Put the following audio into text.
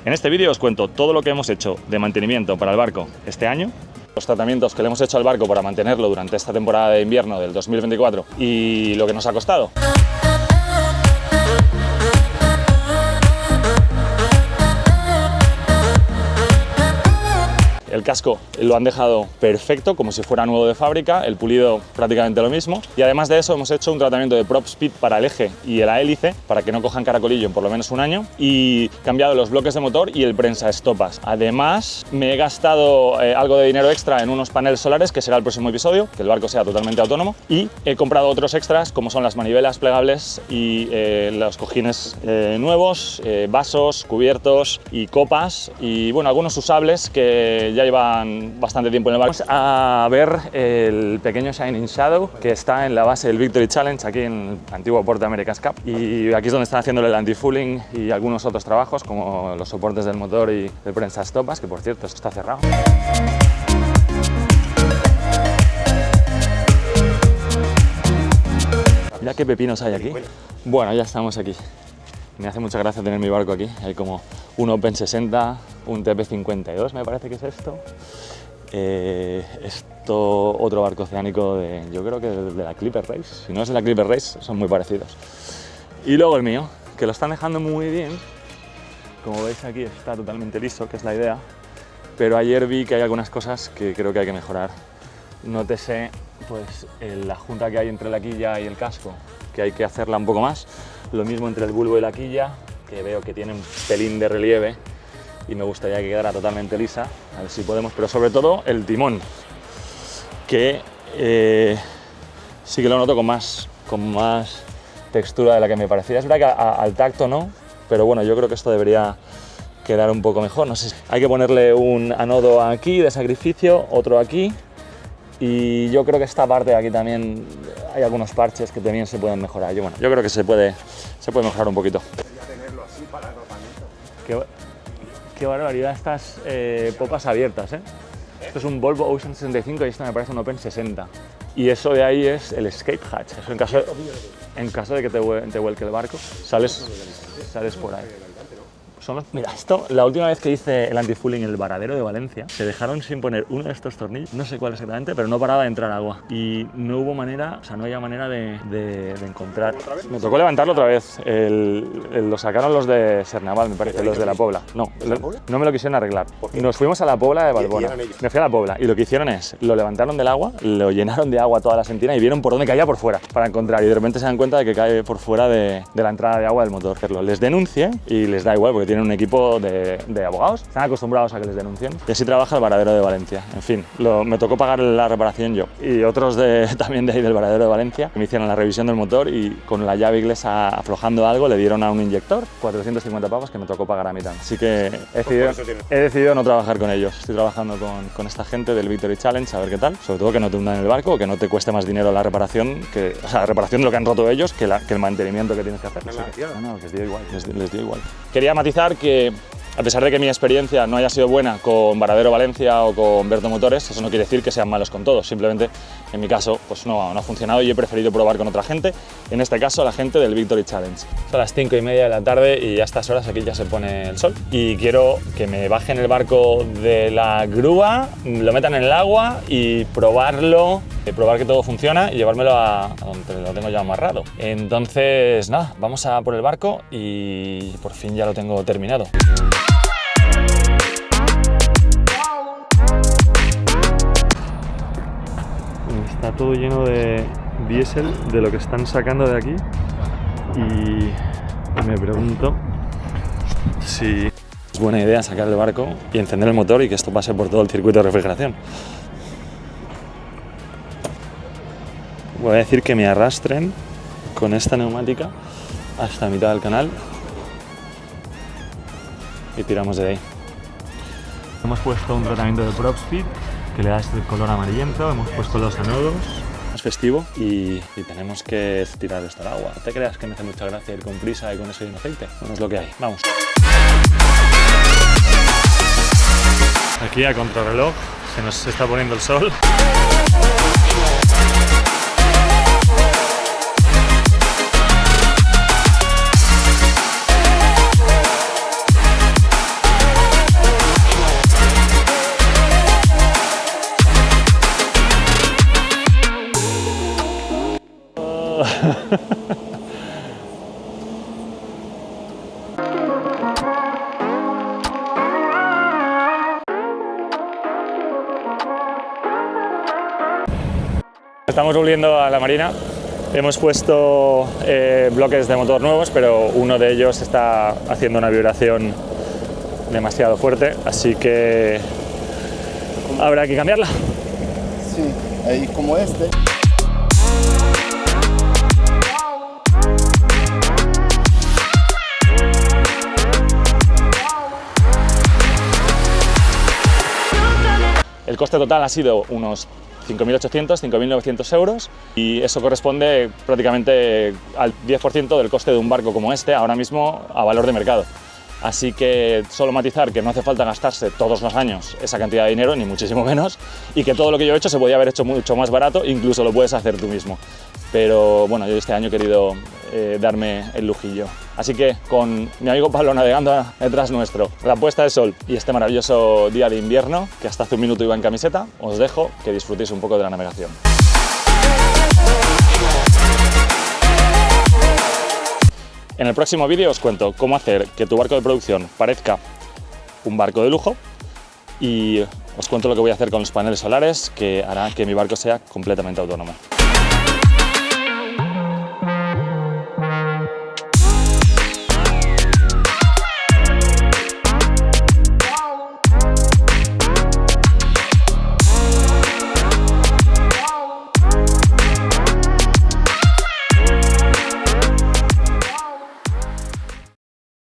En este vídeo os cuento todo lo que hemos hecho de mantenimiento para el barco este año, los tratamientos que le hemos hecho al barco para mantenerlo durante esta temporada de invierno del 2024 y lo que nos ha costado. El casco lo han dejado perfecto, como si fuera nuevo de fábrica, el pulido prácticamente lo mismo. Y además de eso hemos hecho un tratamiento de prop speed para el eje y la hélice, para que no cojan caracolillo en por lo menos un año. Y cambiado los bloques de motor y el prensa estopas. Además me he gastado algo de dinero extra en unos paneles solares, que será el próximo episodio, que el barco sea totalmente autónomo. Y he comprado otros extras, como son las manivelas plegables y los cojines nuevos, vasos, cubiertos y copas. Y bueno, algunos usables que ya llevan bastante tiempo en el barco. Vamos a ver el pequeño Shining Shadow que está en la base del Victory Challenge, aquí en el antiguo puerto de America's Cup. Y aquí es donde están haciéndole el anti-fouling y algunos otros trabajos, como los soportes del motor y el prensa estopas, que por cierto esto está cerrado. Mira qué pepinos hay aquí. Bueno, ya estamos aquí. Me hace mucha gracia tener mi barco aquí. Hay como un Open 60, un TP52 me parece que es esto. Esto otro barco oceánico de, yo creo que de la Clipper Race. Si no es de la Clipper Race, son muy parecidos. Y luego el mío, que lo están dejando muy bien. Como veis aquí está totalmente liso, que es la idea. Pero ayer vi que hay algunas cosas que creo que hay que mejorar. Nótese pues la junta que hay entre la quilla y el casco, que hay que hacerla un poco más. Lo mismo entre el bulbo y la quilla, que veo que tiene un pelín de relieve y me gustaría que quedara totalmente lisa, a ver si podemos, pero sobre todo el timón, que sí que lo noto con más textura de la que me parecía. Es verdad que al tacto no, pero bueno, yo creo que esto debería quedar un poco mejor. No sé, hay que ponerle un anodo aquí de sacrificio, otro aquí. Y yo creo que esta parte de aquí también hay algunos parches que también se pueden mejorar. Yo creo que se puede mejorar un poquito. Tenerlo así para el arropamiento. Qué barbaridad estas popas abiertas, ¿eh? Esto es un Volvo Ocean 65 y esto me parece un Open 60. Y eso de ahí es el escape hatch. Eso en caso de que te vuelque el barco, sales por ahí. Mira, esto, la última vez que hice el anti-fouling en el varadero de Valencia, se dejaron sin poner uno de estos tornillos, no sé cuál exactamente, pero no paraba de entrar agua. Y no hubo manera, o sea, no había manera de encontrar. Me tocó levantarlo otra vez. Lo sacaron los de Sernaval, me parece, los de la Pobla. No me lo quisieron arreglar. Nos fuimos a la Pobla de Balbona. Me fui a la Pobla y lo que hicieron es, lo levantaron del agua, lo llenaron de agua toda la sentina y vieron por dónde caía por fuera, para encontrar. Y de repente se dan cuenta de que cae por fuera de la entrada de agua del motor. Les denuncié y les da igual, porque tienen un equipo de abogados, están acostumbrados a que les denuncien. Y así trabaja el varadero de Valencia. En fin, me tocó pagar la reparación yo. Y otros también de ahí del varadero de Valencia, que me hicieron la revisión del motor y con la llave inglesa aflojando algo le dieron a un inyector 450 pavos que me tocó pagar a mí también. Así que he decidido no trabajar con ellos. Estoy trabajando con esta gente del Victory Challenge a ver qué tal. Sobre todo que no te hundan el barco, que no te cueste más dinero la reparación, la reparación de lo que han roto ellos que el mantenimiento que tienes que hacer. No, les dio igual, les dio igual. Quería matizar que a pesar de que mi experiencia no haya sido buena con Varadero Valencia o con Berto Motores, eso no quiere decir que sean malos con todos, simplemente en mi caso pues no ha funcionado y he preferido probar con otra gente, en este caso la gente del Victory Challenge. Son las 5:30 de la tarde y a estas horas aquí ya se pone el sol y quiero que me bajen el barco de la grúa, lo metan en el agua y probar que todo funciona y llevármelo a donde lo tengo ya amarrado. Entonces nada, vamos a por el barco y por fin ya lo tengo terminado. Está todo lleno de diésel de lo que están sacando de aquí y me pregunto si es buena idea sacar el barco y encender el motor y que esto pase por todo el circuito de refrigeración. Voy a decir que me arrastren con esta neumática hasta mitad del canal y tiramos de ahí. Hemos puesto un tratamiento de Prop Speed que le da este color amarillento, hemos puesto los anodos. Es festivo y tenemos que tirar esto al agua. No te creas que me hace mucha gracia ir con prisa y con eso y en aceite. Bueno, es lo que hay. Vamos. Aquí a contrarreloj se nos está poniendo el sol. Estamos volviendo a la marina. Hemos puesto bloques de motor nuevos, pero uno de ellos está haciendo una vibración demasiado fuerte, así que habrá que cambiarla. Sí, ahí como este. El coste total ha sido unos 5.800, 5.900 euros y eso corresponde prácticamente al 10% del coste de un barco como este ahora mismo a valor de mercado. Así que solo matizar que no hace falta gastarse todos los años esa cantidad de dinero, ni muchísimo menos, y que todo lo que yo he hecho se podía haber hecho mucho más barato, incluso lo puedes hacer tú mismo. Pero bueno, yo este año he querido darme el lujillo. Así que con mi amigo Pablo navegando detrás nuestro, la puesta de sol y este maravilloso día de invierno, que hasta hace un minuto iba en camiseta, os dejo que disfrutéis un poco de la navegación. En el próximo vídeo os cuento cómo hacer que tu barco de producción parezca un barco de lujo y os cuento lo que voy a hacer con los paneles solares que hará que mi barco sea completamente autónomo.